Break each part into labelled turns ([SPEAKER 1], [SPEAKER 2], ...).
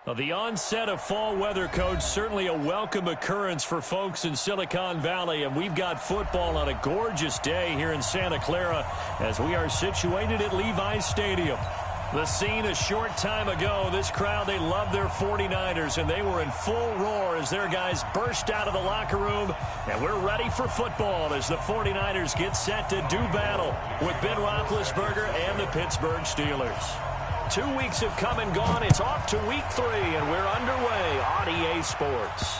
[SPEAKER 1] Well, the onset of fall weather, Coach, certainly a welcome occurrence for folks in Silicon Valley, and we've got football on a gorgeous day here in Santa Clara as we are situated at Levi's Stadium. The scene a short time ago, this crowd, they love their 49ers, and they were in full roar as their guys burst out of the locker room, and we're ready for football as the 49ers get set to do battle with Ben Roethlisberger and the Pittsburgh Steelers. 2 weeks have come and gone. It's off to week 3, and we're underway on EA Sports.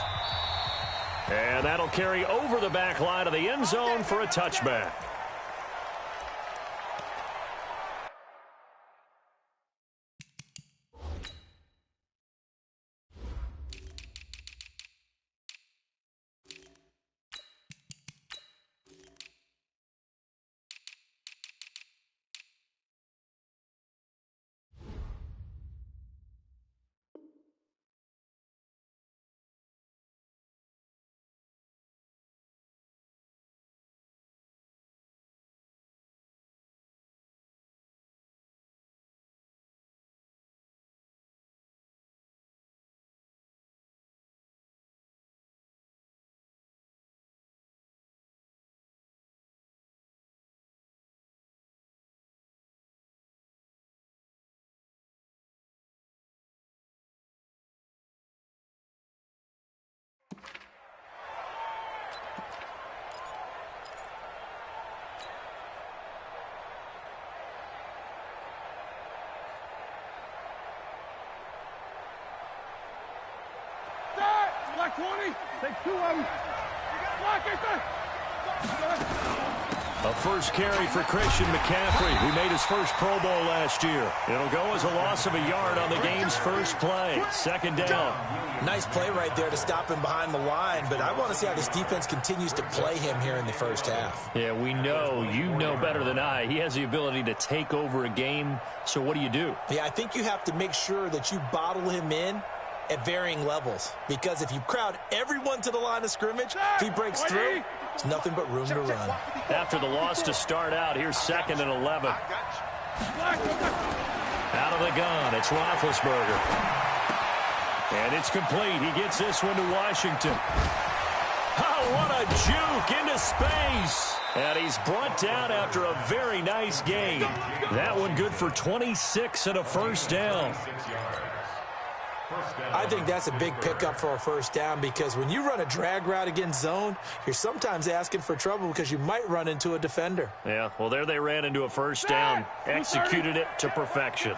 [SPEAKER 1] And that'll carry over the back line of the end zone for a touchback.
[SPEAKER 2] Black 20, take 2 of them. Black,
[SPEAKER 1] a first carry for Christian McCaffrey, who made his first Pro Bowl last year. It'll go as a loss of a yard on the game's first play. Second down.
[SPEAKER 3] Nice play right there to stop him behind the line, but I want to see how this defense continues to play him here in the first half.
[SPEAKER 1] Yeah, we know, you know better than I, he has the ability to take over a game, so what do?
[SPEAKER 3] Yeah, I think you have to make sure that you bottle him in at varying levels, because if you crowd everyone to the line of scrimmage, if he breaks through, it's nothing but room to run.
[SPEAKER 1] After the loss to start out, here's 2nd and 11. Out of the gun, it's Roethlisberger. And it's complete. He gets this one to Washington. Oh, what a juke into space. And he's brought down after a very nice gain. That one good for 26 and a first down.
[SPEAKER 3] I think that's a big pickup for a first down, because when you run a drag route against zone, you're sometimes asking for trouble because you might run into a defender.
[SPEAKER 1] Yeah, well, there they ran into a first down, executed it to perfection.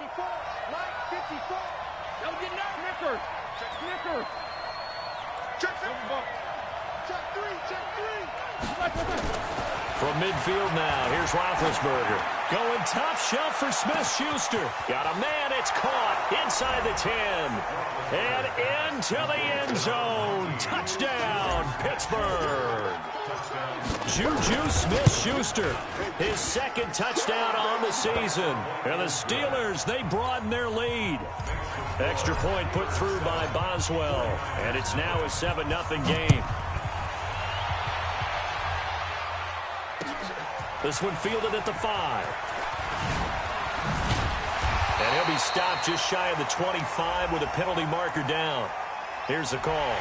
[SPEAKER 1] From midfield now, here's Roethlisberger. Going top shelf for Smith-Schuster. Got a man, it's caught inside the 10. And into the end zone. Touchdown, Pittsburgh. Juju Smith-Schuster, his 2nd touchdown on the season. And the Steelers, they broaden their lead. Extra point put through by Boswell. And it's now a 7-0 game. This one fielded at the 5. And he'll be stopped just shy of the 25 with a penalty marker down. Here's the call.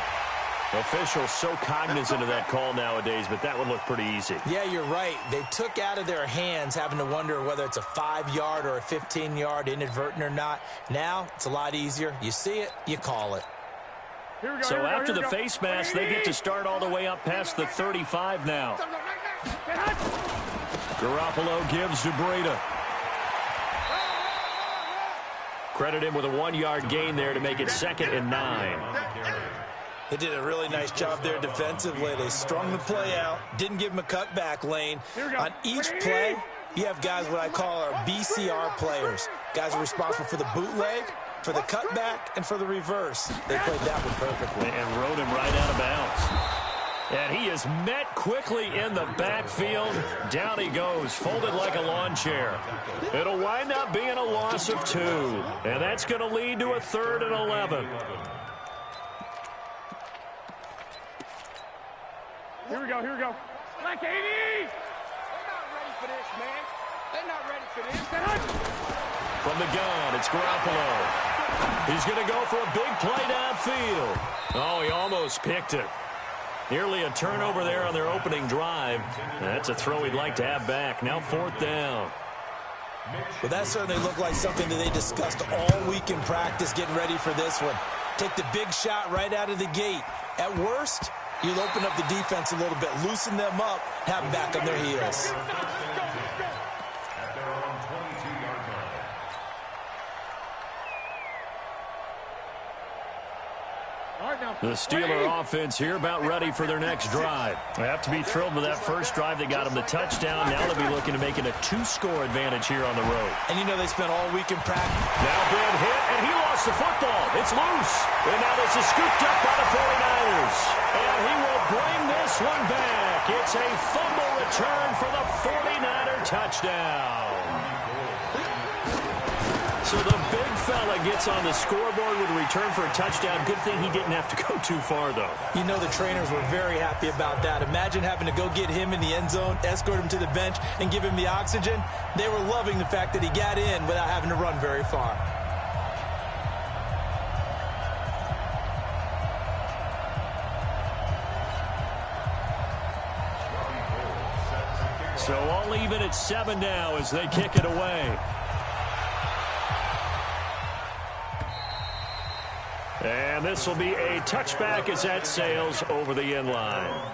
[SPEAKER 1] Officials so cognizant of that call nowadays, but that one looked pretty easy.
[SPEAKER 3] Yeah, you're right. They took out of their hands having to wonder whether it's a 5-yard or a 15-yard, inadvertent or not. Now, it's a lot easier. You see it, you call it.
[SPEAKER 1] So after the face mask, they get to start all the way up past the 35 now. Garoppolo gives to Breida. Credit him with a 1-yard gain there to make it 2nd and 9.
[SPEAKER 3] They did a really nice job there defensively. They strung the play out, didn't give him a cutback lane. On each play, you have guys what I call our BCR players. Guys are responsible for the bootleg, for the cutback, and for the reverse. They played that one perfectly.
[SPEAKER 1] And rode him right out of bounds. And he is met quickly in the backfield. Down he goes, folded like a lawn chair. It'll wind up being a loss of 2. And that's going to lead to a 3rd and 11.
[SPEAKER 2] Here we go. Black 80! They're not ready for this, man. They're not ready for this.
[SPEAKER 1] From the gun, it's Garoppolo. He's going to go for a big play downfield. Oh, he almost picked it. Nearly a turnover there on their opening drive. That's a throw he'd like to have back. Now 4th down.
[SPEAKER 3] Well, that certainly looked like something that they discussed all week in practice getting ready for this one. Take the big shot right out of the gate. At worst, you'll open up the defense a little bit, loosen them up, have them back on their heels.
[SPEAKER 1] The Steeler offense here about ready for their next drive. They have to be thrilled with that first drive that got them the touchdown. Now they'll be looking to make it a 2-score advantage here on the road.
[SPEAKER 3] And you know they spent all week in practice.
[SPEAKER 1] Now big hit, and he lost the football. It's loose. And now this is scooped up by the 49ers. And he will bring this one back. It's a fumble return for the 49er touchdown. So the big fella gets on the scoreboard with a return for a touchdown. Good thing he didn't have to go too far, though.
[SPEAKER 3] You know the trainers were very happy about that. Imagine having to go get him in the end zone, escort him to the bench, and give him the oxygen. They were loving the fact that he got in without having to run very far.
[SPEAKER 1] So all even at 7 now as they kick it away. And this will be a touchback as that sails over the end line.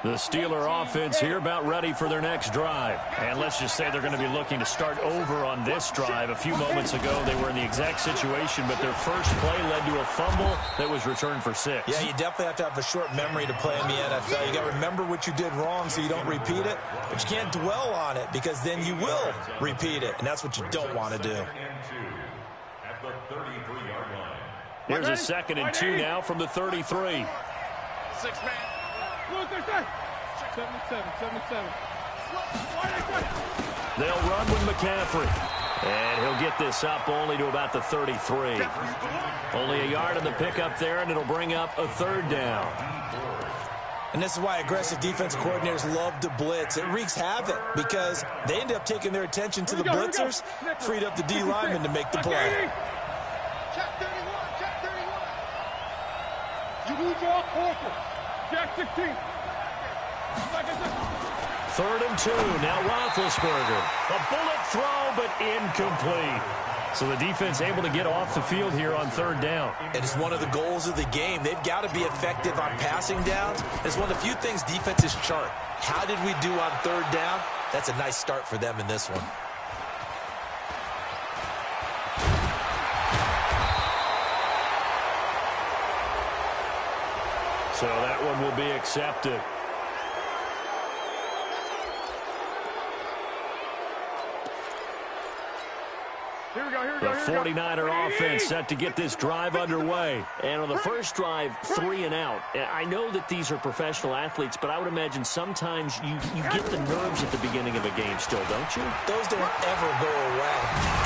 [SPEAKER 1] The Steeler offense here about ready for their next drive. And let's just say they're going to be looking to start over on this drive. A few moments ago, they were in the exact situation, but their first play led to a fumble that was returned for 6.
[SPEAKER 3] Yeah, you definitely have to have a short memory to play in the NFL. You got to remember what you did wrong so you don't repeat it, but you can't dwell on it because then you will repeat it, and that's what you don't want to do.
[SPEAKER 1] Here's a 2nd and 2 now from the 33.
[SPEAKER 2] 6-man. 77.
[SPEAKER 1] They'll run with McCaffrey. And he'll get this up only to about the 33. Only a yard on the pickup there, and it'll bring up a 3rd down.
[SPEAKER 3] And this is why aggressive defensive coordinators love to blitz. It wreaks havoc because they end up taking their attention to the blitzers, freed up the D lineman to make the play.
[SPEAKER 2] Check 31. You lose your quarter. Jack 16.
[SPEAKER 1] 3rd and 2. Now Roethlisberger. A bullet throw, but incomplete. So the defense able to get off the field here on 3rd down.
[SPEAKER 3] It is one of the goals of the game. They've got to be effective on passing downs. It's one of the few things defenses chart. How did we do on 3rd down? That's a nice start for them in this one.
[SPEAKER 1] So that one will be accepted. The 49er offense set to get this drive underway. And on the first drive, 3 and out. I know that these are professional athletes, but I would imagine sometimes you get the nerves at the beginning of a game still, don't you?
[SPEAKER 3] Those don't ever go away.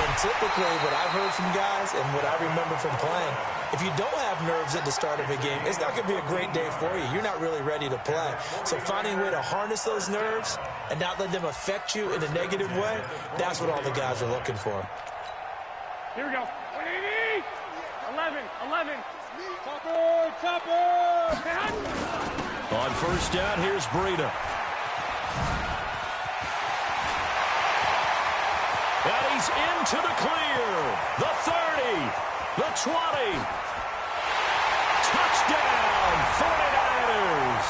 [SPEAKER 3] And typically what I've heard from guys and what I remember from playing, if you don't have nerves at the start of a game, it's not going to be a great day for you. You're not really ready to play. So finding a way to harness those nerves and not let them affect you in a negative way, that's what all the guys are looking for.
[SPEAKER 2] Here we go. 180. 11. Topper.
[SPEAKER 1] On 1st down, here's Breida. And he's into the clear. The 30. The 20. Touchdown, 49ers.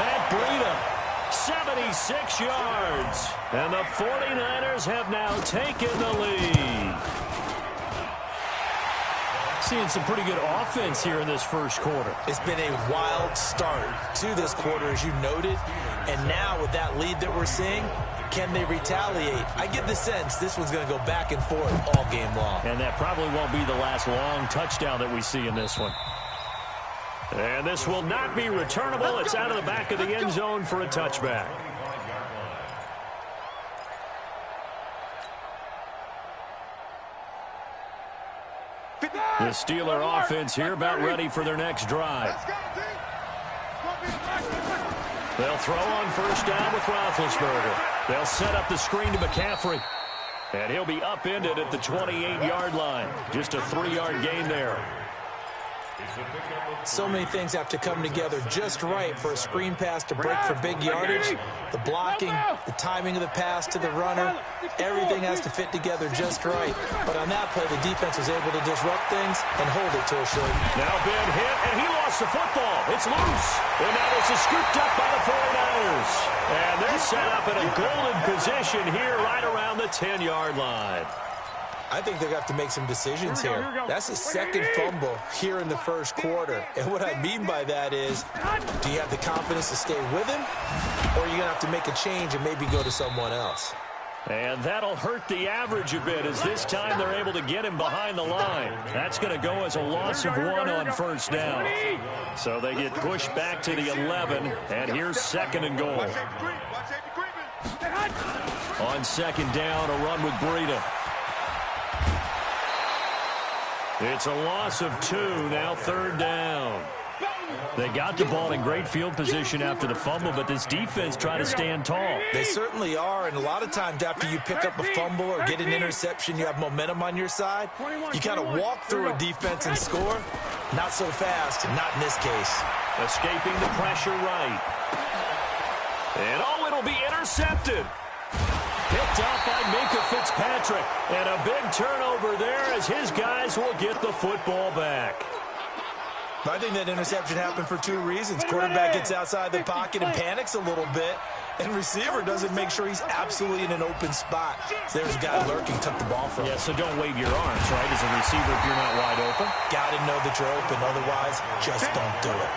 [SPEAKER 1] Matt Breida, 76 yards. And the 49ers have now taken the lead. Seeing some pretty good offense here in this first quarter.
[SPEAKER 3] It's been a wild start to this quarter, as you noted. And now with that lead that we're seeing, can they retaliate? I get the sense this one's going to go back and forth all game long.
[SPEAKER 1] And that probably won't be the last long touchdown that we see in this one. And this will not be returnable. It's out of the back of the end zone for a touchback. The Steeler offense here about ready for their next drive. They'll throw on first down with Roethlisberger. They'll set up the screen to McCaffrey. And he'll be upended at the 28-yard line. Just a 3-yard gain there.
[SPEAKER 3] So many things have to come together just right for a screen pass to break for big yardage. The blocking, the timing of the pass to the runner, everything has to fit together just right. But on that play, the defense was able to disrupt things and hold it to a short.
[SPEAKER 1] Now Ben hit, and he lost the football. It's loose. And now this is scooped up by the 49ers. And they're set up in a golden position here right around the 10-yard line.
[SPEAKER 3] I think they're going to have to make some decisions here. That's his second fumble here in the first quarter. And what I mean by that is, do you have the confidence to stay with him? Or are you going to have to make a change and maybe go to someone else?
[SPEAKER 1] And that'll hurt the average a bit as this time they're able to get him behind the line. That's going to go as a loss of 1 on first down. So they get pushed back to the 11, and here's 2nd and goal. On 2nd down, a run with Breida. It's a loss of 2, now 3rd down. They got the ball in great field position after the fumble, but this defense trying to stand tall.
[SPEAKER 3] They certainly are, and a lot of times after you pick up a fumble or get an interception, you have momentum on your side. You kind of walk through a defense and score. Not so fast, not in this case.
[SPEAKER 1] Escaping the pressure right. And it'll be intercepted. Picked off by Minkah Fitzpatrick. And a big turnover there as his guys will get the football back.
[SPEAKER 3] I think that interception happened for 2 reasons. Quarterback gets outside the pocket and panics a little bit, and receiver doesn't make sure he's absolutely in an open spot. So there's a guy lurking, took the ball from him.
[SPEAKER 1] Yeah, so don't wave your arms, right, as a receiver if you're not wide open.
[SPEAKER 3] Got to know that you're open. Otherwise, just don't do it.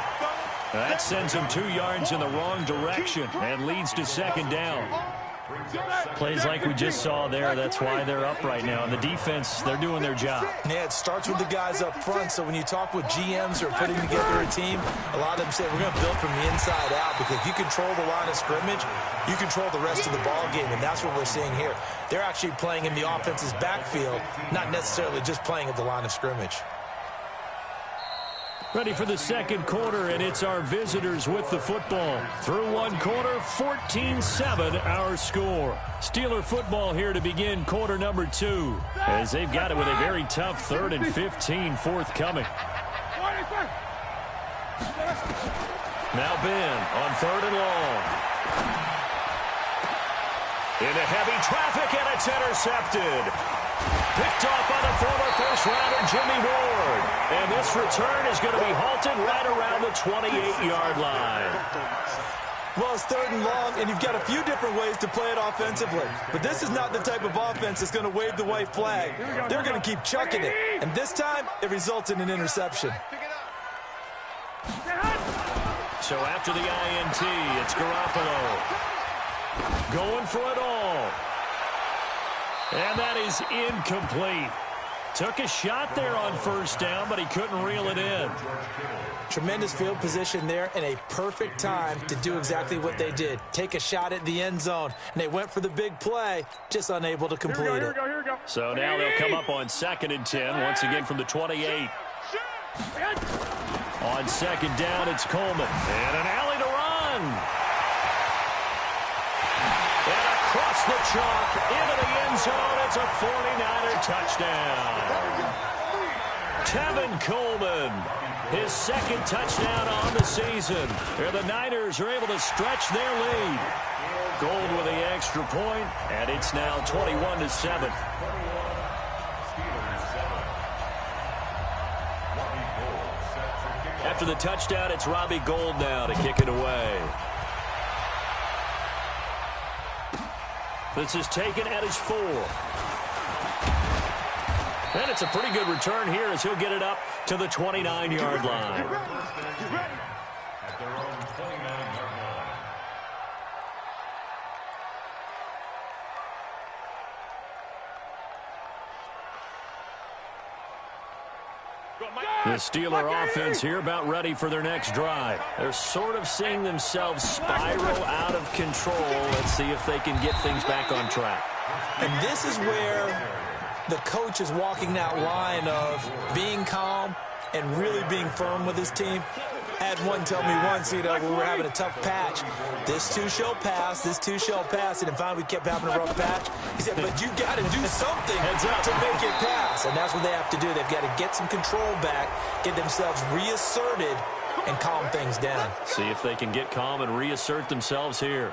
[SPEAKER 1] That sends him 2 yards in the wrong direction and leads to 2nd down. Plays like we just saw there, that's why they're up right now. And the defense, they're doing their job.
[SPEAKER 3] Yeah, it starts with the guys up front. So when you talk with GMs who are putting together a team, a lot of them say we're going to build from the inside out, because if you control the line of scrimmage, you control the rest of the ball game, and that's what we're seeing here. They're actually playing in the offense's backfield, not necessarily just playing at the line of scrimmage.
[SPEAKER 1] Ready for the 2nd quarter, and it's our visitors with the football. Through 1 quarter, 14-7 our score. Steeler football here to begin quarter number 2, as they've got it with a very tough 3rd and 15 forthcoming. Now Ben on 3rd and long. Into heavy traffic, and it's intercepted. Picked off by the former first-rounder Jimmy Ward. And this return is going to be halted right around the 28-yard line.
[SPEAKER 3] Well, it's 3rd and long, and you've got a few different ways to play it offensively. But this is not the type of offense that's going to wave the white flag. They're going to keep chucking it. And this time, it results in an interception.
[SPEAKER 1] So after the INT, it's Garoppolo. Going for it all. And that is incomplete. Took a shot there on first down, but he couldn't reel it in.
[SPEAKER 3] Tremendous field position there and a perfect time to do exactly what they did. Take a shot at the end zone. And they went for the big play, just unable to complete it.
[SPEAKER 1] So now they'll come up on 2nd and 10, once again from the 28. On 2nd down, it's Coleman. And an alley to run. Across the chalk, into the end zone, it's a 49er touchdown. Tevin Coleman, his 2nd touchdown on the season. Here the Niners are able to stretch their lead. Gold with the extra point, and it's now 21-7. After the touchdown, it's Robbie Gould now to kick it away. This is taken at his 4. And it's a pretty good return here as he'll get it up to the 29-yard line. The Steeler offense here about ready for their next drive. They're sort of seeing themselves spiral out of control. Let's see if they can get things back on track.
[SPEAKER 3] And this is where the coach is walking that line of being calm and really being firm with his team. I had one tell me once, when we were having a tough patch, this too shall pass, this too shall pass, and then finally we kept having a rough patch. He said, but you got to do something to make it pass, and that's what they have to do. They've got to get some control back, get themselves reasserted, and calm things down.
[SPEAKER 1] See if they can get calm and reassert themselves here.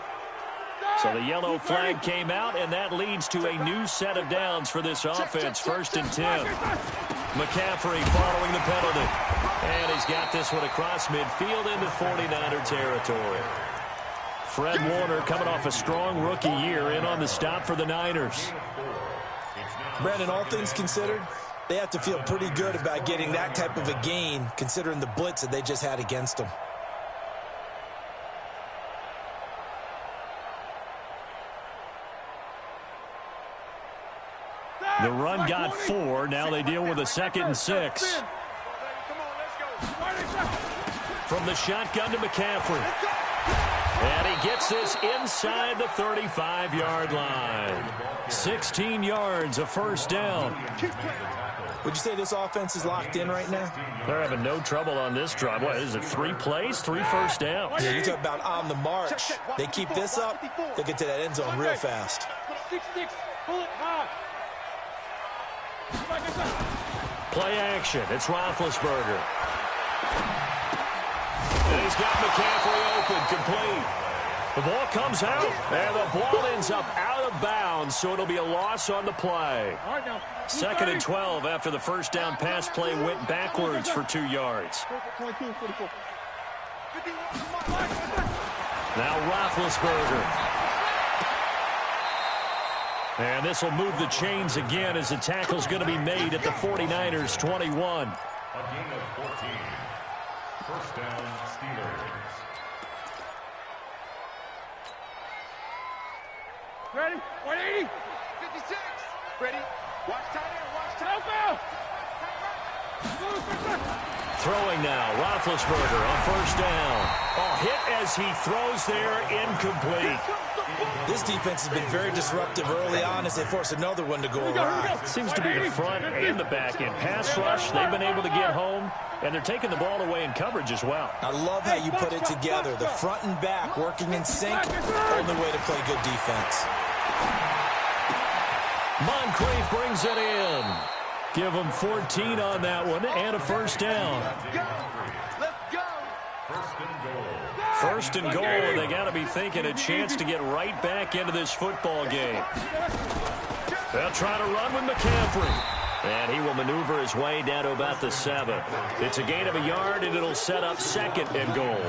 [SPEAKER 1] So the yellow flag came out, and that leads to a new set of downs for this offense. 1st and 10. McCaffrey following the penalty. And he's got this one across midfield into 49er territory. Fred Warner coming off a strong rookie year in on the stop for the Niners.
[SPEAKER 3] Brandon, all things considered, they have to feel pretty good about getting that type of a gain considering the blitz that they just had against them.
[SPEAKER 1] The run got 4. Now they deal with a 2nd and 6. From the shotgun to McCaffrey. And he gets this inside the 35-yard line. 16 yards, a 1st down.
[SPEAKER 3] Would you say this offense is locked in right now?
[SPEAKER 1] They're having no trouble on this drive. What is it, 3 plays, 3 first downs?
[SPEAKER 3] Yeah, you talk about on the march. They keep this up, they'll get to that end zone real fast.
[SPEAKER 1] Play action. It's Roethlisberger. And he's got McCaffrey open, complete. The ball comes out, and the ball ends up out of bounds, so it'll be a loss on the play. 2nd and 12 after the 1st down pass play went backwards for 2 yards. Now Roethlisberger. And this will move the chains again as the tackle's going to be made at the 49ers 21. A gain of 14. 1st down, Steelers.
[SPEAKER 2] Ready? 180. 56. Ready? Watch tight end. Watch tight end.
[SPEAKER 1] Throwing now, Roethlisberger on 1st down. Oh, hit as he throws there, incomplete.
[SPEAKER 3] This defense has been very disruptive early on as they force another one to go awry.
[SPEAKER 1] Seems to be the front and the back end. Pass rush, they've been able to get home, and they're taking the ball away in coverage as well.
[SPEAKER 3] I love how you put it together. The front and back working in sync, only way to play good defense. Moncrief brings it in.
[SPEAKER 1] Give them 14 on that one and a 1st down. First and goal, and they got to be thinking a chance to get right back into this football game. They'll try to run with McCaffrey. And he will maneuver his way down to about the 7. It's a gain of a yard, and it'll set up 2nd and goal.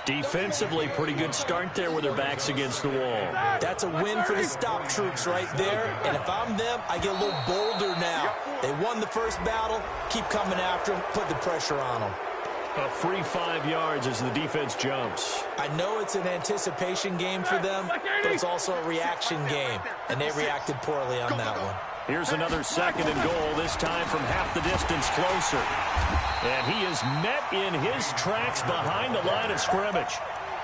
[SPEAKER 1] Defensively, pretty good start there with their backs against the wall.
[SPEAKER 3] That's a win for the stop troops right there. And if I'm them, I get a little bolder now. They won the first battle. Keep coming after them. Put the pressure on them.
[SPEAKER 1] A free 5 yards as the defense jumps.
[SPEAKER 3] I know it's an anticipation game for them, but it's also a reaction game. And they reacted poorly on that one.
[SPEAKER 1] Here's another 2nd and goal, this time from half the distance closer. And he is met in his tracks behind the line of scrimmage.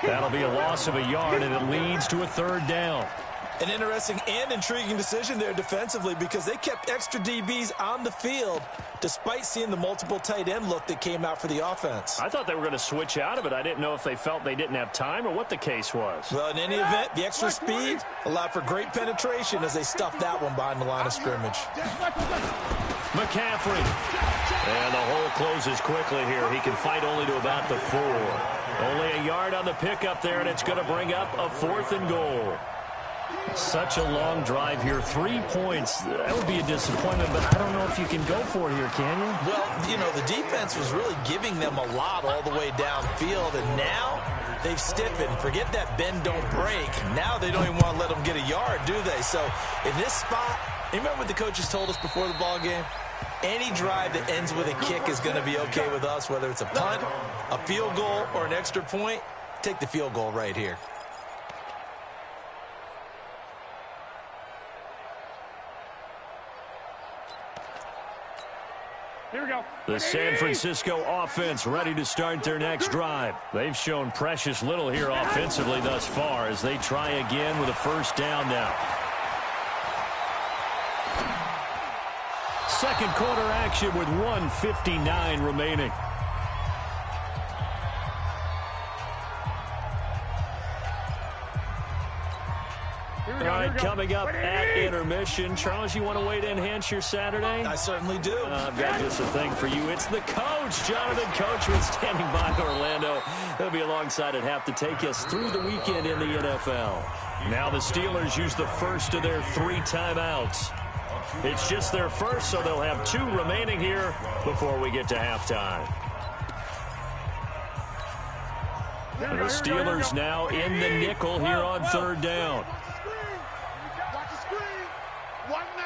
[SPEAKER 1] That'll be a loss of a yard, and it leads to a 3rd down.
[SPEAKER 3] An interesting and intriguing decision there defensively because they kept extra DBs on the field despite seeing the multiple tight end look that came out for the offense.
[SPEAKER 1] I thought they were going to switch out of it. I didn't know if they felt they didn't have time or what the case was.
[SPEAKER 3] Well, in any event, the extra speed allowed for great penetration as they stuffed that one behind the line of scrimmage.
[SPEAKER 1] McCaffrey. And the hole closes quickly here. He can fight only to about the 4. Only a yard on the pickup there, and it's going to bring up a 4th and goal. Such a long drive here. 3 points. That would be a disappointment, but I don't know if you can go for it here, can you?
[SPEAKER 3] Well, you know, the defense was really giving them a lot all the way downfield, and now they've stiffened. Forget that bend, don't break. Now they don't even want to let them get a yard, do they? So in this spot, remember what the coaches told us before the ball game? Any drive that ends with a kick is going to be okay with us, whether it's a punt, a field goal, or an extra point. Take the field goal right here.
[SPEAKER 2] Here we go.
[SPEAKER 1] The San Francisco offense ready to start their next drive. They've shown precious little here offensively thus far as they try again with a 1st down now. 2nd quarter action with 1:59 remaining. coming up at intermission. Charles, you want to wait to enhance your Saturday?
[SPEAKER 3] I certainly do.
[SPEAKER 1] I've got just a thing for you. It's the coach, Jonathan Coachman, standing by Orlando. He'll be alongside at half to take us through the weekend in the NFL. Now the Steelers use the first of their 3 timeouts. It's just their first, so they'll have 2 remaining here before we get to halftime. The Steelers now in the nickel here on 3rd down.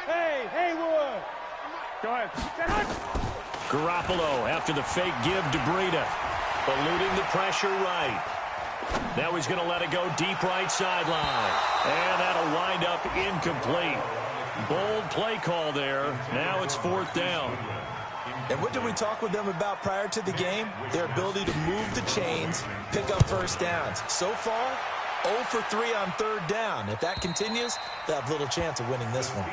[SPEAKER 2] Hey, Haywood. Go ahead.
[SPEAKER 1] Garoppolo after the fake give to Breida. Eluding the pressure right. Now he's going to let it go deep right sideline. And that'll wind up incomplete. Bold play call there. Now it's 4th down.
[SPEAKER 3] And what did we talk with them about prior to the game? Their ability to move the chains, pick up first downs. So far, 0 for 3 on 3rd down. If that continues, they'll have little chance of winning this one.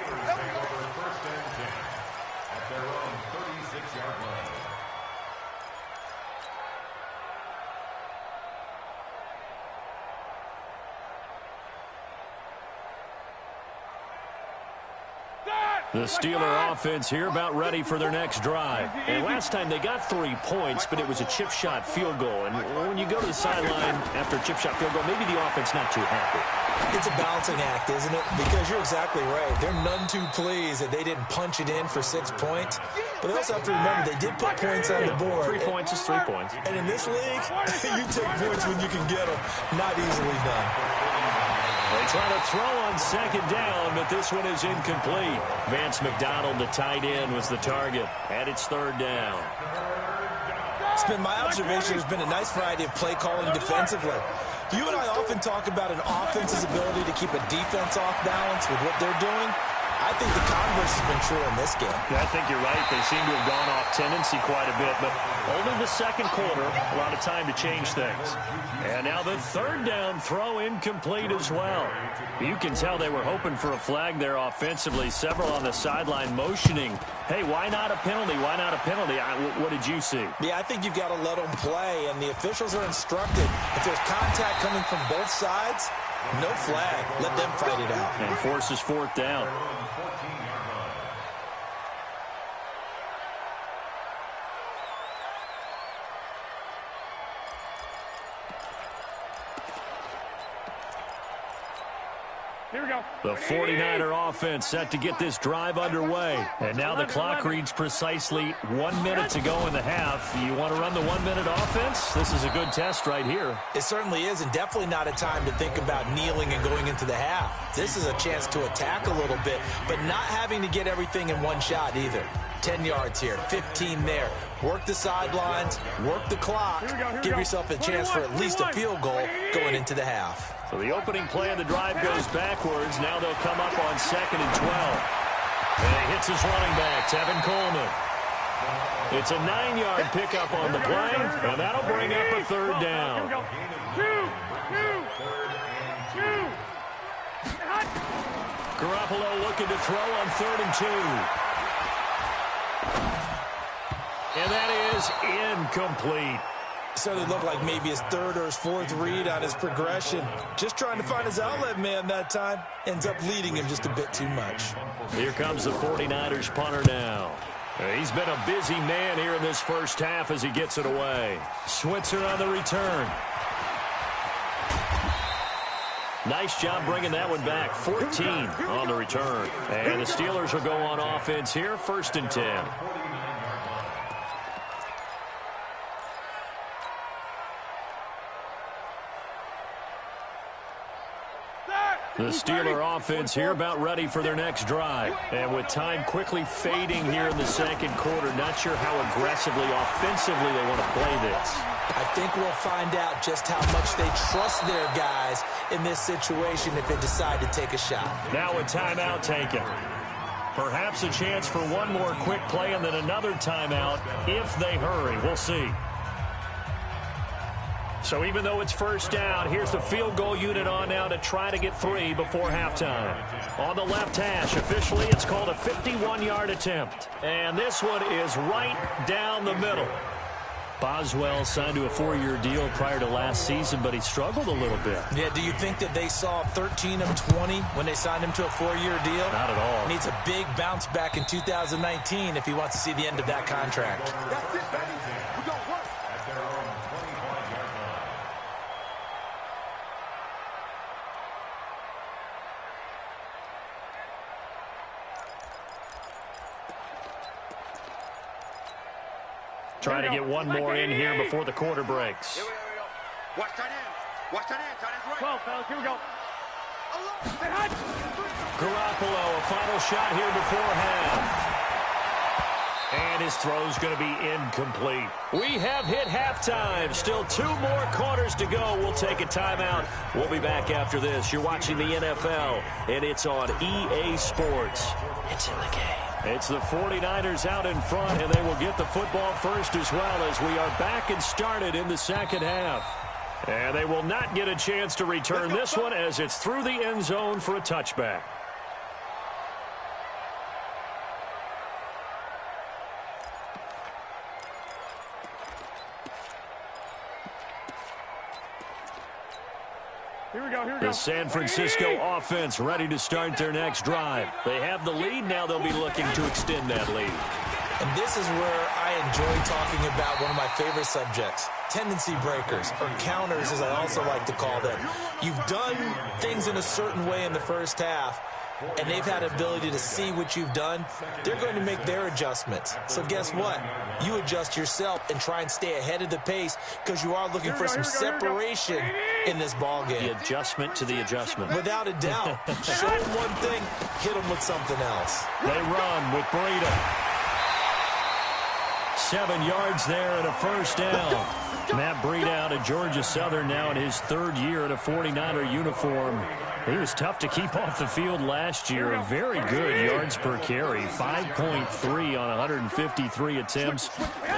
[SPEAKER 1] The Steeler offense here about ready for their next drive. And last time they got 3 points, but it was a chip shot field goal. And when you go to the sideline after a chip shot field goal, maybe the offense not too happy.
[SPEAKER 3] It's a balancing act, isn't it? Because you're exactly right. They're none too pleased that they didn't punch it in for 6 points. But they also have to remember they did put points on the board.
[SPEAKER 1] 3 points is 3 points.
[SPEAKER 3] And in this league, you take points when you can get them. Not easily done.
[SPEAKER 1] They try to throw on 2nd down, but this one is incomplete. Vance McDonald, the tight end, was the target. And it's 3rd down.
[SPEAKER 3] It's been my observation there's been a nice variety of play calling defensively. You and I often talk about an offense's ability to keep a defense off balance with what they're doing. I think the converse has been true in this game.
[SPEAKER 1] Yeah, I think you're right. They seem to have gone off tendency quite a bit, but only the 2nd quarter, a lot of time to change things. And now the 3rd down throw incomplete as well. You can tell they were hoping for a flag there offensively. Several on the sideline motioning, hey, why not a penalty? Why not a penalty? What did you see?
[SPEAKER 3] Yeah, I think you've got to let them play, and the officials are instructed. If there's contact coming from both sides, no flag. Let them fight it out.
[SPEAKER 1] And forces 4th down.
[SPEAKER 2] Here we go.
[SPEAKER 1] The 49er offense set to get this drive underway. And now the clock reads precisely 1 minute to go in the half. You want to run the 1 minute offense? This is a good test right here.
[SPEAKER 3] It certainly is, and definitely not a time to think about kneeling and going into the half. This is a chance to attack a little bit, but not having to get everything in one shot either. 10 yards here, 15 there. Work the sidelines, work the clock, give yourself a chance for at least a field goal going into the half.
[SPEAKER 1] So the opening play of the drive goes backwards. Now they'll come up on 2nd and 12. And he hits his running back, Tevin Coleman. It's a 9-yard pickup on the play, and that'll bring up a 3rd down. Garoppolo looking to throw on 3rd and 2. And that is incomplete.
[SPEAKER 3] Started to look like maybe his 3rd or his 4th read on his progression. Just trying to find his outlet man that time. Ends up leading him just a bit too much.
[SPEAKER 1] Here comes the 49ers punter now. He's been a busy man here in this first half as he gets it away. Switzer on the return. Nice job bringing that one back. 14 on the return. And the Steelers will go on offense here, 1st and 10. The Steeler offense here about ready for their next drive. And with time quickly fading here in the 2nd quarter, not sure how aggressively, offensively they want to play this.
[SPEAKER 3] I think we'll find out just how much they trust their guys in this situation if they decide to take a shot.
[SPEAKER 1] Now a timeout taken. Perhaps a chance for one more quick play and then another timeout if they hurry. We'll see. So even though it's 1st down, here's the field goal unit on now to try to get 3 before halftime. On the left hash, officially it's called a 51-yard attempt. And this one is right down the middle. Boswell signed to a 4-year deal prior to last season, but he struggled a little bit.
[SPEAKER 3] Yeah, do you think that they saw 13 of 20 when they signed him to a 4-year deal?
[SPEAKER 1] Not at all.
[SPEAKER 3] Needs a big bounce back in 2019 if he wants to see the end of that contract.
[SPEAKER 2] That's it, baby. We're going to work.
[SPEAKER 1] Trying to get one more in here before the quarter breaks.
[SPEAKER 2] Here we go. Watch tight end. Watch tight end. Tight end's right.
[SPEAKER 4] 12, fellas. Here we go.
[SPEAKER 1] Garoppolo, a final shot here before half. And his throw's going to be incomplete. We have hit halftime. Still 2 more quarters to go. We'll take a timeout. We'll be back after this. You're watching the NFL, and it's on EA Sports. It's in the game. It's the 49ers out in front, and they will get the football first as well as we are back and started in the second half. And they will not get a chance to return this one as it's through the end zone for a touchback.
[SPEAKER 4] Here we go. Here we go.
[SPEAKER 1] The San Francisco offense ready to start their next drive. They have the lead. Now they'll be looking to extend that lead.
[SPEAKER 3] And this is where I enjoy talking about one of my favorite subjects, tendency breakers, or counters as I also like to call them. You've done things in a certain way in the first half, and they've had the ability to see what you've done. They're going to make their adjustments. So guess what? You adjust yourself and try and stay ahead of the pace because you are looking for some separation in this ball game.
[SPEAKER 1] The adjustment to the adjustment.
[SPEAKER 3] Without a doubt. Show them one thing, hit them with something else.
[SPEAKER 1] They run with Breida. 7 yards there and a first down. Matt Breida out of Georgia Southern now in his 3rd year in a 49er uniform. He was tough to keep off the field last year. A very good yards per carry. 5.3 on 153 attempts.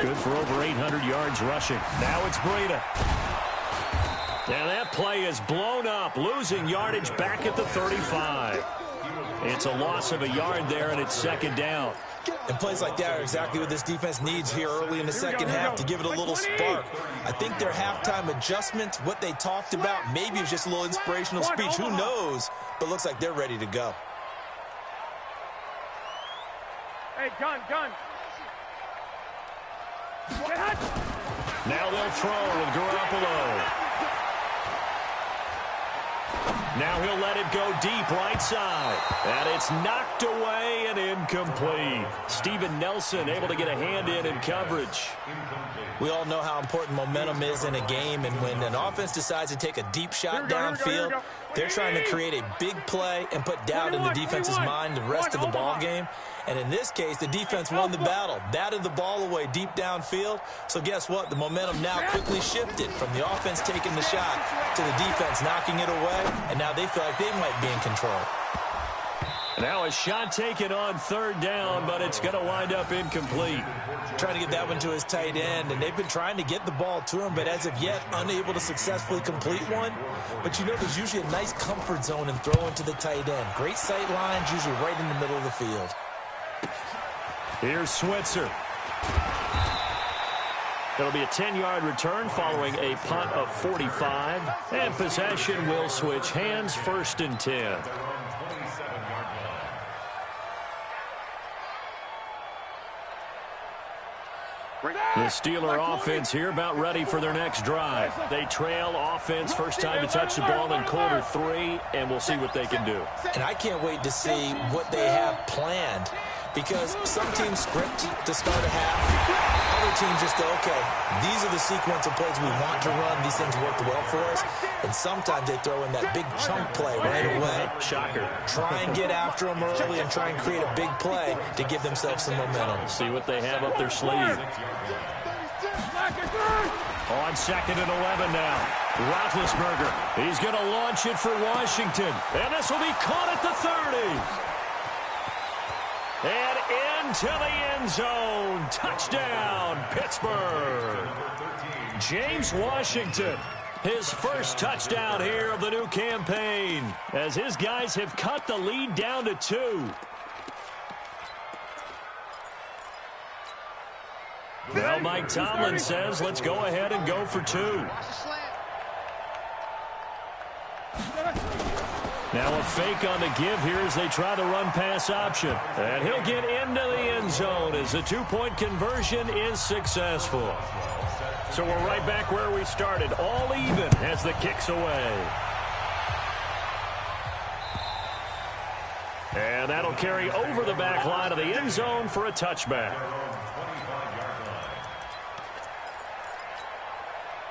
[SPEAKER 1] Good for over 800 yards rushing. Now it's Breida. And that play is blown up. Losing yardage back at the 35. It's a loss of a yard there, and it's second down.
[SPEAKER 3] And plays like that are exactly what this defense needs here early in the second half to give it a little spark. I think their halftime adjustments, what they talked about, maybe it was just a little inspirational speech. Who knows? But looks like they're ready to go.
[SPEAKER 4] Hey, gun.
[SPEAKER 1] Now they'll throw with Garoppolo. Now he'll let it go deep right side. And it's knocked away and incomplete. Steven Nelson able to get a hand in coverage.
[SPEAKER 3] We all know how important momentum is in a game, and when an offense decides to take a deep shot downfield, they're trying to create a big play and put doubt in the defense's mind the rest of the ball game. And in this case, the defense won the battle, batted the ball away deep downfield. So guess what? The momentum now quickly shifted from the offense taking the shot to the defense knocking it away, and now they feel like they might be in control.
[SPEAKER 1] Now a shot taken on 3rd down, but it's going to wind up incomplete.
[SPEAKER 3] Trying to get that one to his tight end, and they've been trying to get the ball to him, but as of yet, unable to successfully complete one. But you know there's usually a nice comfort zone in throwing to the tight end. Great sight lines, usually right in the middle of the field.
[SPEAKER 1] Here's Switzer. It'll be a 10-yard return following a punt of 45. And possession will switch hands, 1st and 10. The Steeler offense here about ready for their next drive. They trail offense, first time to touch the ball in quarter 3, and we'll see what they can do.
[SPEAKER 3] And I can't wait to see what they have planned, because some teams script to start a half. Other teams just go, okay, these are the sequence of plays we want to run. These things worked well for us. And sometimes they throw in that big chunk play right away.
[SPEAKER 1] Shocker.
[SPEAKER 3] Try and get after them early and try and create a big play to give themselves some momentum.
[SPEAKER 1] See what they have up their sleeve. On 2nd and 11 now. Roethlisberger. He's going to launch it for Washington. And this will be caught at the 30. And into the end zone. Touchdown, Pittsburgh. James Washington. His first touchdown here of the new campaign, as his guys have cut the lead down to 2. Well, Mike Tomlin says let's go ahead and go for 2. Now a fake on the give here as they try the run-pass option. And he'll get into the end zone as the 2-point conversion is successful. So we're right back where we started, all even as the kick's away. And that'll carry over the back line of the end zone for a touchback.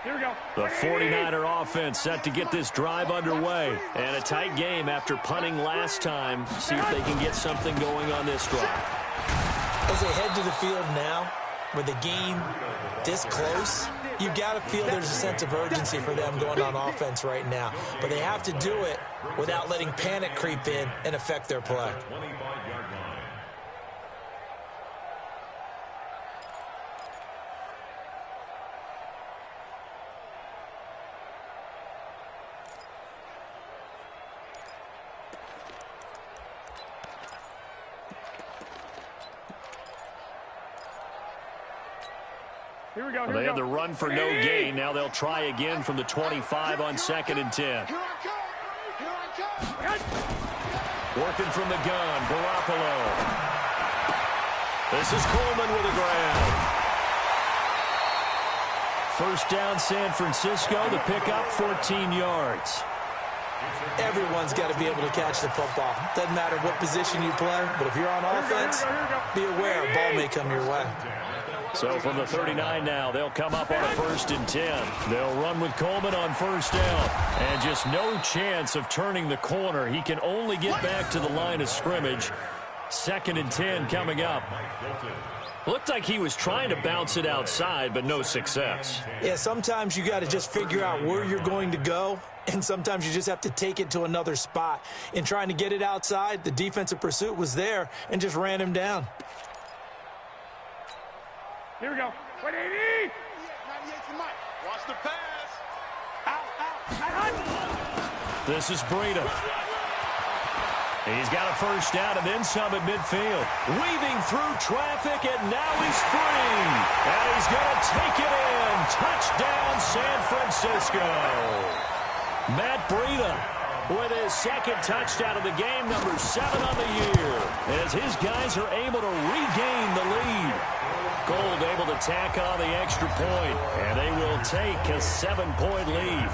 [SPEAKER 4] Here we go.
[SPEAKER 1] The 49er offense set to get this drive underway. And a tight game after punting last time. See if they can get something going on this drive.
[SPEAKER 3] As they head to the field now, with the game this close, you've got to feel there's a sense of urgency for them going on offense right now. But they have to do it without letting panic creep in and affect their play.
[SPEAKER 4] Here we go.
[SPEAKER 1] They had the run for no gain. Now they'll try again from the 25 on 2nd and 10. Working from the gun, Garoppolo. This is Coleman with a grab. First down, San Francisco. The pickup, 14 yards.
[SPEAKER 3] Everyone's got to be able to catch the football. Doesn't matter what position you play, but if you're on offense, be aware a ball may come your way.
[SPEAKER 1] So from the 39 now, they'll come up on a 1st and 10. They'll run with Coleman on 1st down. And just no chance of turning the corner. He can only get back to the line of scrimmage. 2nd and 10 coming up. Looked like he was trying to bounce it outside, but no success.
[SPEAKER 3] Yeah, sometimes you got to just figure out where you're going to go, and sometimes you just have to take it to another spot. In trying to get it outside, the defensive pursuit was there and just ran him down.
[SPEAKER 4] Here we go. 180.
[SPEAKER 2] Watch the pass.
[SPEAKER 4] Out.
[SPEAKER 1] This is Breida. He's got a 1st down and then some at midfield. Weaving through traffic, and now he's free. And he's going to take it in. Touchdown, San Francisco. Matt Breida with his 2nd touchdown of the game, number 7 on the year, as his guys are able to regain the lead. Gold able to tack on the extra point, and they will take a 7-point lead.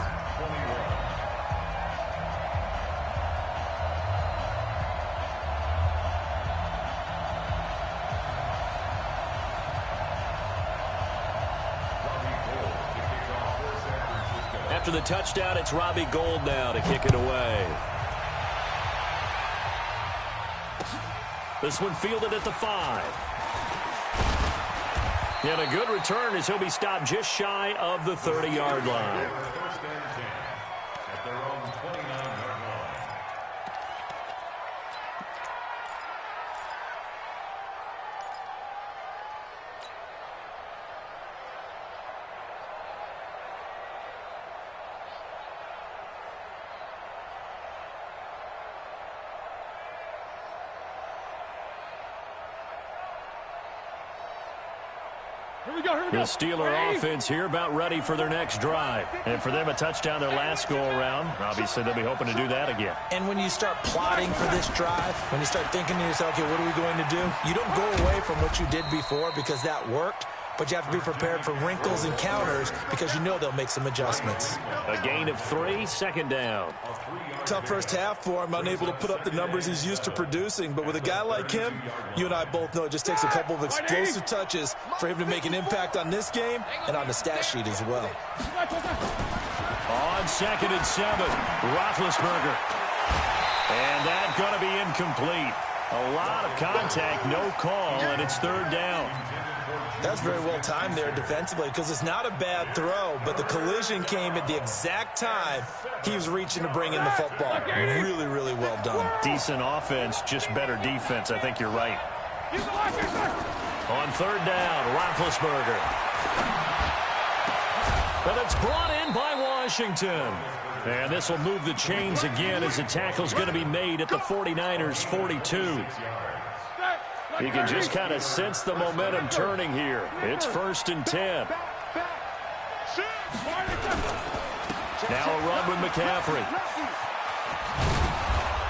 [SPEAKER 1] After the touchdown, it's Robbie Gould now to kick it away. This one fielded at the 5. And a good return as he'll be stopped just shy of the 30-yard line. The Steeler offense here about ready for their next drive. And for them, a touchdown their last go-around. Obviously, they'll be hoping to do that again.
[SPEAKER 3] And when you start plotting for this drive, when you start thinking to yourself, okay, what are we going to do? You don't go away from what you did before because that worked, but you have to be prepared for wrinkles and counters because you know they'll make some adjustments.
[SPEAKER 1] A gain of 3, 2nd down.
[SPEAKER 3] Tough first half for him, unable to put up the numbers he's used to producing. But with a guy like him, you and I both know it just takes a couple of explosive touches for him to make an impact on this game and on the stat sheet as well.
[SPEAKER 1] On 2nd and 7, Roethlisberger. And that's going to be incomplete. A lot of contact, no call, and it's 3rd down.
[SPEAKER 3] That's very well timed there defensively because it's not a bad throw, but the collision came at the exact time he was reaching to bring in the football. Really, really well done.
[SPEAKER 1] Decent offense, just better defense. I think you're right. On 3rd down, Roethlisberger. But it's brought in by Washington. And this will move the chains again as the tackle's going to be made at the 49ers' 42. You can just kind of sense the momentum turning here. It's 1st and 10. Now a run with McCaffrey.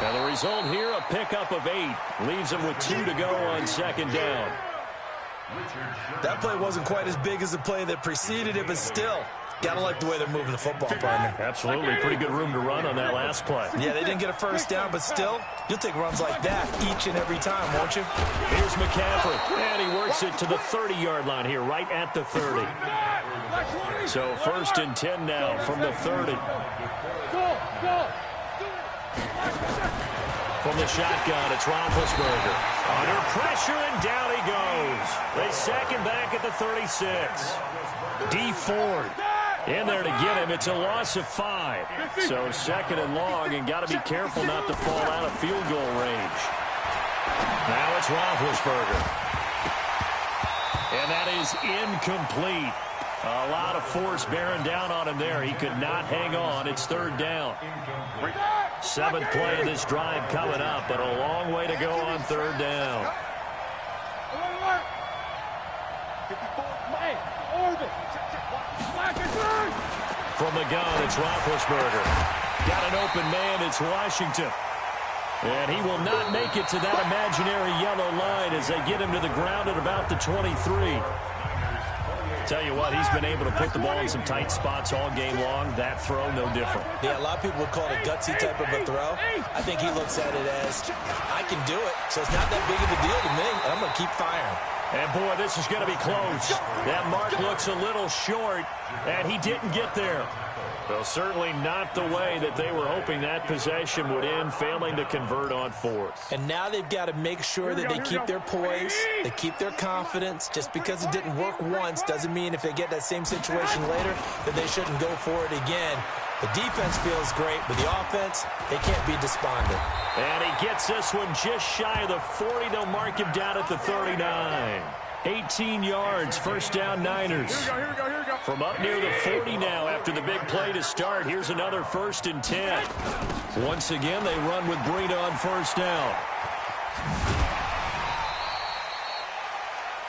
[SPEAKER 1] And the result here, a pickup of 8. Leaves him with 2 to go on 2nd down.
[SPEAKER 3] That play wasn't quite as big as the play that preceded it, but still, gotta like the way they're moving the football, partner.
[SPEAKER 1] Absolutely. Pretty good room to run on that last play.
[SPEAKER 3] Yeah, they didn't get a 1st down, but still, you'll take runs like that each and every time, won't you?
[SPEAKER 1] Here's McCaffrey, and he works it to the 30-yard line here, right at the 30. So 1st and 10 now from the 30. From the shotgun, it's Roethlisberger. Under pressure, and down he goes. They sack him back at the 36. D Ford in there to get him. It's a loss of 5. So 2nd and long, and got to be careful not to fall out of field goal range. Now it's Roethlisberger. And that is incomplete. A lot of force bearing down on him there. He could not hang on. It's 3rd down. 7th play of this drive coming up, but a long way to go on 3rd down. From the gun, it's Roethlisberger. Got an open man, it's Washington. And he will not make it to that imaginary yellow line as they get him to the ground at about the 23. Tell you what, he's been able to put the ball in some tight spots all game long. That throw, no different.
[SPEAKER 3] Yeah, a lot of people would call it a gutsy type of a throw. I think he looks at it as, I can do it, so it's not that big of a deal to me, and I'm going to keep firing.
[SPEAKER 1] And, boy, this is going to be close. That mark looks a little short, and he didn't get there. Well, certainly not the way that they were hoping that possession would end, failing to convert on 4th.
[SPEAKER 3] And now they've got to make sure that they keep their poise, they keep their confidence. Just because it didn't work once doesn't mean if they get that same situation later that they shouldn't go for it again. The defense feels great, but the offense, they can't be despondent.
[SPEAKER 1] And he gets this one just shy of the 40. They'll mark him down at the 39. 18 yards, 1st down Niners.
[SPEAKER 4] Here we go.
[SPEAKER 1] From up near the 40 now after the big play to start. Here's another 1st and 10. Once again, they run with Breida on 1st down.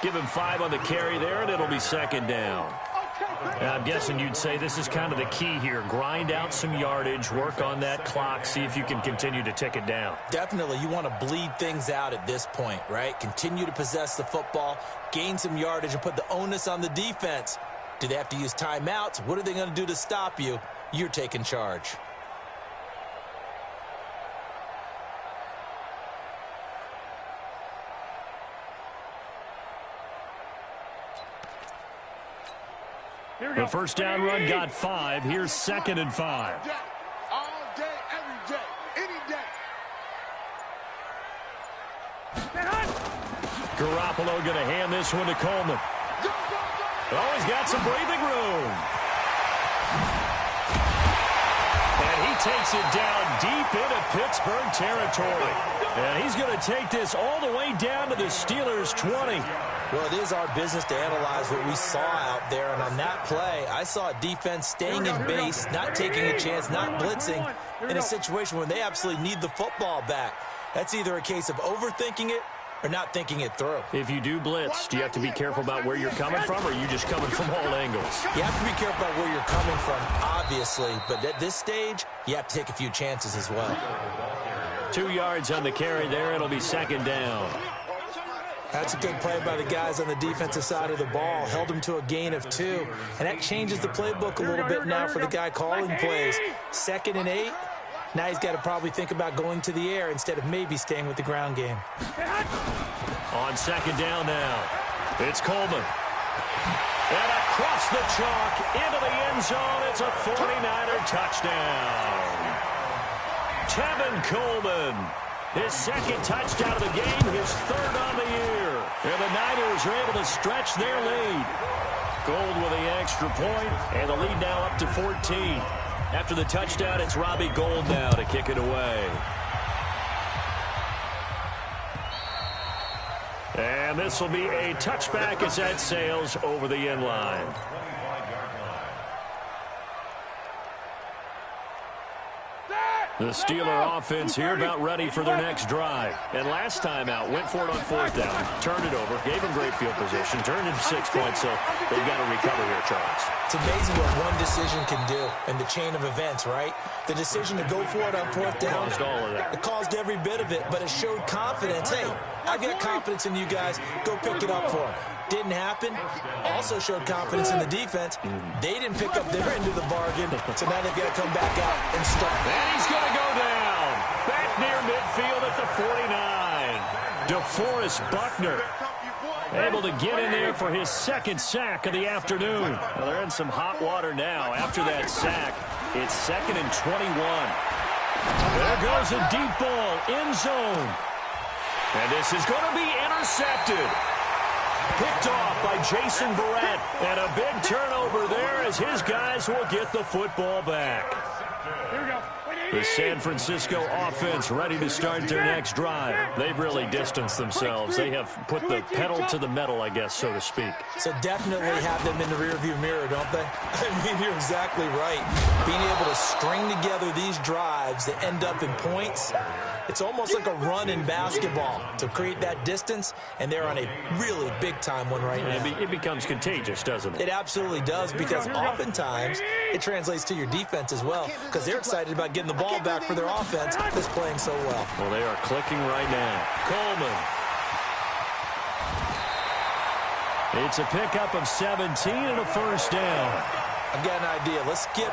[SPEAKER 1] Give him 5 on the carry there, and it'll be 2nd down. And I'm guessing you'd say this is kind of the key here. Grind out some yardage, work on that clock, see if you can continue to tick it down.
[SPEAKER 3] Definitely, you want to bleed things out at this point, right? Continue to possess the football, gain some yardage, and put the onus on the defense. Do they have to use timeouts? What are they going to do to stop you? You're taking charge.
[SPEAKER 1] The 1st down run got 5. Here's 2nd and 5.
[SPEAKER 2] All day, every day, any day.
[SPEAKER 1] Garoppolo going to hand this one to Coleman. Oh, he's got some breathing room. And he takes it down deep into Pittsburgh territory. And he's going to take this all the way down to the Steelers' 20.
[SPEAKER 3] Well, it is our business to analyze what we saw out there. And on that play, I saw a defense staying in base, not taking a chance, not blitzing, in a situation where they absolutely need the football back. That's either a case of overthinking it or not thinking it through.
[SPEAKER 1] If you do blitz, do you have to be careful about where you're coming from, or are you just coming from all angles?
[SPEAKER 3] You have to be careful about where you're coming from, obviously. But at this stage, you have to take a few chances as well.
[SPEAKER 1] 2 yards on the carry there. It'll be 2nd down.
[SPEAKER 3] That's a good play by the guys on the defensive side of the ball. Held them to a gain of 2. And that changes the playbook a little bit now for the guy calling plays. 2nd and 8. Now he's got to probably think about going to the air instead of maybe staying with the ground game.
[SPEAKER 1] On 2nd down now, it's Coleman. And across the chalk into the end zone. It's a 49er touchdown. Tevin Coleman. His 2nd touchdown of the game, his 3rd on the year. And the Niners are able to stretch their lead. Gold with the extra point, and the lead now up to 14. After the touchdown, it's Robbie Gould now to kick it away. And this will be a touchback as that sails over the end line. The Steeler offense here about ready for their next drive. And last time out, went for it on fourth down, turned it over, gave them great field position, turned into 6 points, so they've got to recover here, Charles.
[SPEAKER 3] It's amazing what one decision can do in the chain of events, right? The decision to go for it on fourth down,
[SPEAKER 1] caused all of that.
[SPEAKER 3] It caused every bit of it, but it showed confidence. Hey, I've got confidence in you guys. Go pick it up for them. Didn't happen. Also showed confidence in the defense. They didn't pick up their end of the bargain, so now they've got to come back out and start.
[SPEAKER 1] And he's going to go down. Back near midfield at the 49. DeForest Buckner able to get in there for his second sack of the afternoon. Well, they're in some hot water now. After that sack, it's 2nd and 21. There goes a deep ball, end zone. And this is going to be intercepted. Picked off by Jason Verrett. And a big turnover there as his guys will get the football back.
[SPEAKER 4] Here we go.
[SPEAKER 1] The San Francisco offense ready to start their next drive. They've really distanced themselves. They have put the pedal to the metal, I guess, so to speak.
[SPEAKER 3] So definitely have them in the rearview mirror, don't they? I mean, you're exactly right. Being able to string together these drives that end up in points, it's almost like a run in basketball to create that distance, and they're on a really big-time one right now.
[SPEAKER 1] It becomes contagious, doesn't it?
[SPEAKER 3] It absolutely does, because oftentimes it translates to your defense as well, because they're excited about getting the ball back for their offense that's playing so well.
[SPEAKER 1] Well, they are clicking right now. Coleman. It's a pickup of 17 and a first down.
[SPEAKER 3] I've got an idea. Let's skip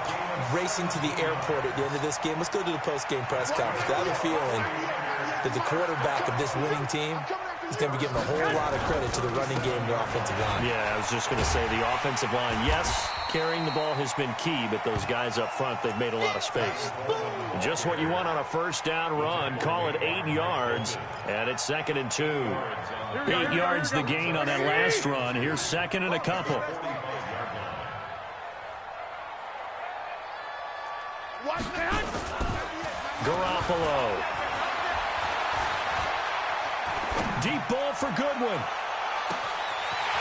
[SPEAKER 3] racing to the airport at the end of this game. Let's go to the post-game press conference. I have a feeling that the quarterback of this winning team is going to be giving a whole lot of credit to the running game and the offensive line.
[SPEAKER 1] Yeah, I was just going to say the offensive line, yes, carrying the ball has been key, but those guys up front, they've made a lot of space. Just what you want on a first down run. Call it 8 yards, and it's 2nd and 2. 8 yards the gain on that last run. Here's 2nd and a couple. Garoppolo. Deep ball for Goodwin.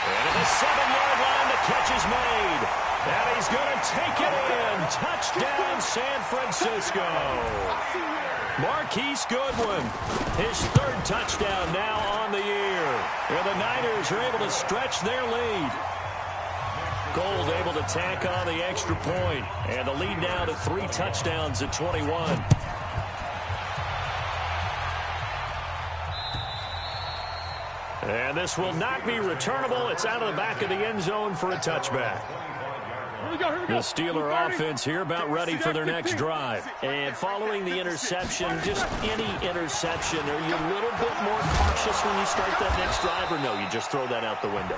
[SPEAKER 1] And at the 7-yard line, the catch is made. And he's going to take it in. Touchdown, San Francisco. Marquise Goodwin, his 3rd touchdown now on the year. And the Niners are able to stretch their lead. Gold able to tack on the extra point. And the lead now to 3 touchdowns at 21. And this will not be returnable. It's out of the back of the end zone for a touchback. The Steeler offense here about ready for their next drive. And following the interception, just any interception, are you a little bit more cautious when you start that next drive, or no, you just throw that out the window?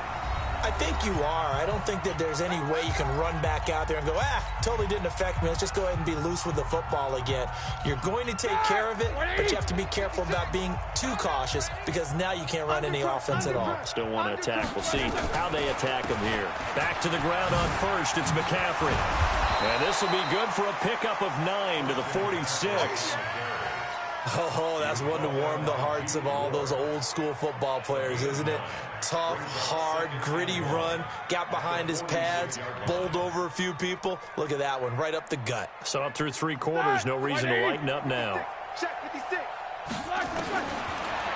[SPEAKER 3] I think you are. I don't think that there's any way you can run back out there and go, totally didn't affect me. Let's just go ahead and be loose with the football again. You're going to take care of it, but you have to be careful about being too cautious, because now you can't run any offense at all.
[SPEAKER 1] Still want to attack. We'll see how they attack them here. Back to the ground on first. It's McCaffrey. And this will be good for a pickup of 9 to the 46.
[SPEAKER 3] Oh, that's one to warm the hearts of all those old-school football players, isn't it? Tough, hard, gritty run, got behind his pads, bowled over a few people. Look at that one, right up the gut.
[SPEAKER 1] So up through 3 quarters, no reason to lighten up now.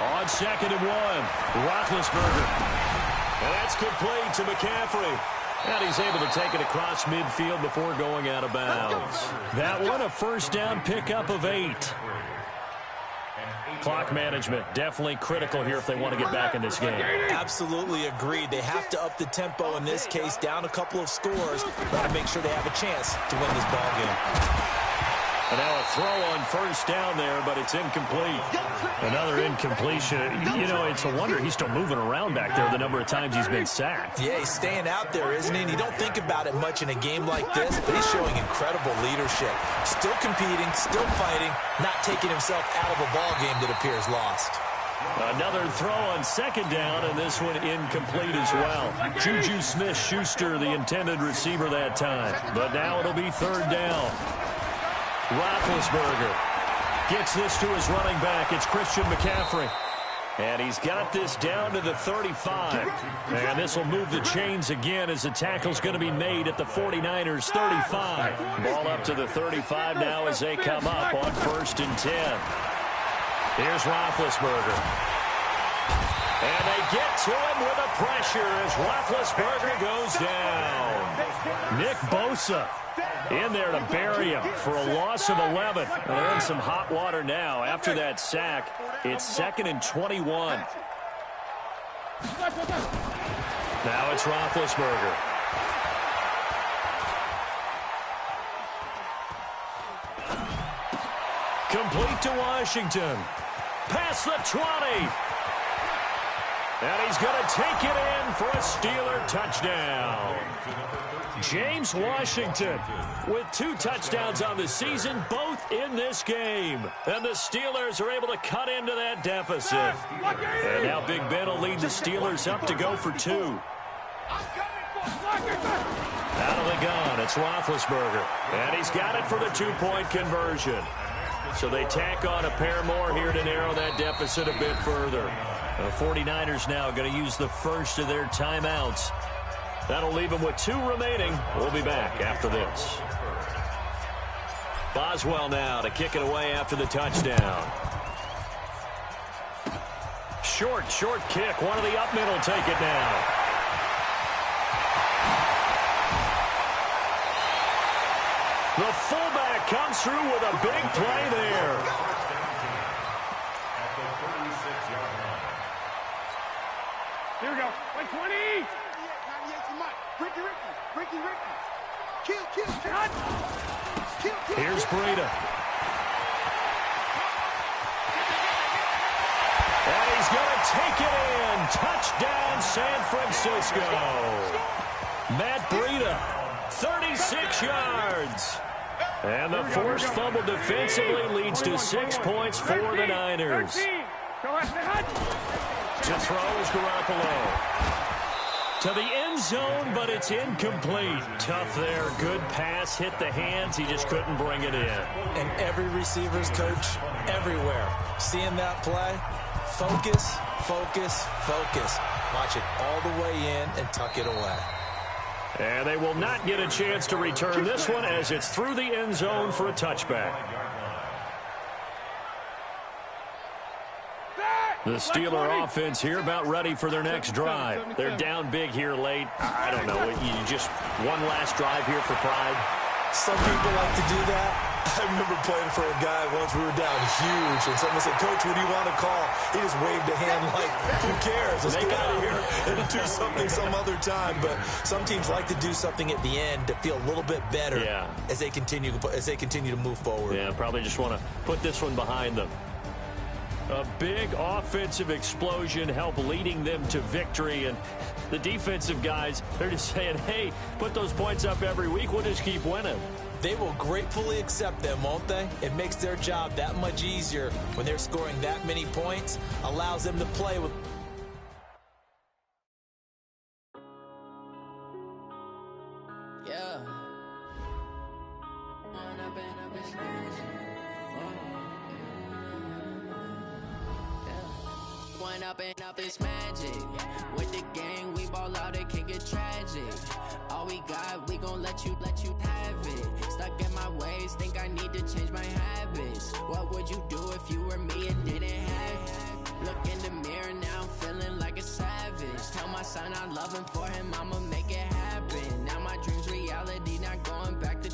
[SPEAKER 1] On 2nd and 1, Roethlisberger. And that's complete to McCaffrey. And he's able to take it across midfield before going out of bounds. That one, a first down pickup of 8. Clock management, definitely critical here if they want to get back in this game.
[SPEAKER 3] Absolutely agreed. They have to up the tempo in this case, down a couple of scores, got to make sure they have a chance to win this ball game.
[SPEAKER 1] And now a throw on first down there, but it's incomplete. Another incompletion. You know, it's a wonder he's still moving around back there the number of times he's been sacked.
[SPEAKER 3] Yeah, he's staying out there, isn't he? And you don't think about it much in a game like this, but he's showing incredible leadership. Still competing, still fighting, not taking himself out of a ball game that appears lost.
[SPEAKER 1] Another throw on 2nd down, and this one incomplete as well. Juju Smith-Schuster, the intended receiver that time. But now it'll be 3rd down. Roethlisberger gets this to his running back. It's Christian McCaffrey. And he's got this down to the 35. And this will move the chains again as the tackle's going to be made at the 49ers 35. Ball up to the 35 now as they come up on 1st and 10. Here's Roethlisberger. And they get to him with the pressure as Roethlisberger goes down. Nick Bosa in there to bury him for a loss of 11. And they're in some hot water now. After that sack, it's 2nd and 21. Now it's Roethlisberger. Complete to Washington. Past the 20. And he's going to take it in for a Steeler touchdown. James Washington with 2 touchdowns on the season, both in this game. And the Steelers are able to cut into that deficit. And now Big Ben will lead the Steelers up to go for 2. Out of the gun, it's Roethlisberger. And he's got it for the 2-point conversion. So they tack on a pair more here to narrow that deficit a bit further. The 49ers now going to use the first of their timeouts. That'll leave them with 2 remaining. We'll be back after this. Boswell now to kick it away after the touchdown. Short kick. One of the up middle take it now. The fullback comes through with a big play there.
[SPEAKER 4] Here we go. 120.
[SPEAKER 2] Ricky. Kill.
[SPEAKER 1] Here's Breida. And he's going to take it in. Touchdown, San Francisco. Matt Breida, 36 yards. And the forced fumble defensively leads to 6 points for the Niners. To throw is Garoppolo. To the end zone, but it's incomplete. Tough there. Good pass. Hit the hands. He just couldn't bring it in.
[SPEAKER 3] And every receiver's coach everywhere. Seeing that play, focus. Watch it all the way in and tuck it away.
[SPEAKER 1] And they will not get a chance to return this one as it's through the end zone for a touchback. The Steeler offense here about ready for their next drive. They're down big here late. I don't know. You just one last drive here for pride.
[SPEAKER 3] Some people like to do that. I remember playing for a guy once. We were down huge, and someone said, "Coach, what do you want to call?" He just waved a hand like, "Who cares? Let's get out of here and do something some other time." But some teams like to do something at the end to feel a little bit better as they continue to move forward.
[SPEAKER 1] Yeah, probably just want to put this one behind them. A big offensive explosion helped leading them to victory. And the defensive guys, they're just saying, hey, put those points up every week. We'll just keep winning.
[SPEAKER 3] They will gratefully accept them, won't they? It makes their job that much easier when they're scoring that many points. Allows them to play with...
[SPEAKER 5] Yeah. One up and up is magic. With the gang, we ball out, it can get tragic. All we got, we gon' let you have it. Stuck in my ways, think I need to change my habits. What would you do if you were me and didn't have it? Look in the mirror now, I'm feeling like a savage. Tell my son I love him, for him I'ma make it happen. Now my dream's reality, not going back to.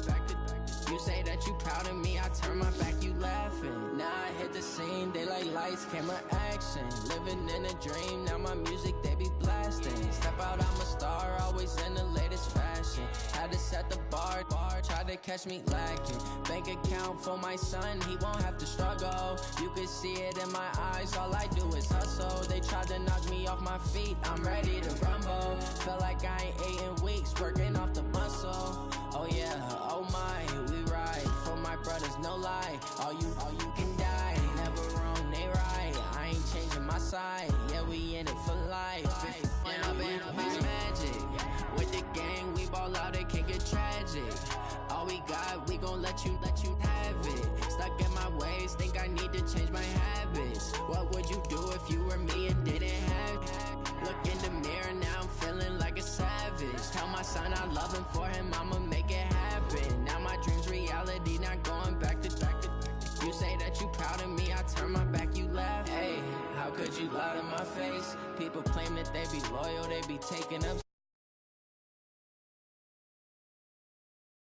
[SPEAKER 5] You say that you proud of me, I turn my back, you laughing. Now I hit the scene, they like lights, camera, action. Living in a dream, now my music, they be blasting. Step out, I'm a star, always in the latest fashion. Had to set the bar, try to catch me lacking. Bank account for my son, he won't have to struggle. You can see it in my eyes, all I do is hustle. They tried to knock me off my feet, I'm ready to rumble. Felt like I ain't ate in weeks, working off the muscle. Oh yeah, oh my, we ride for my brothers, no lie. All you can die, never wrong, they right. I ain't changing my side, yeah, we in it for life. And up is magic. With the gang, we ball out, it can get tragic. All we got, we gon' let you have it. Stuck in my ways, think I need to change my habits. What would you do if you were me time, I'ma make it happen. Now my dream's reality, not going back to. You say that you proud of me, I turn my back, you laugh. Hey, how could you lie to my face? People claim that they be loyal, they be taking up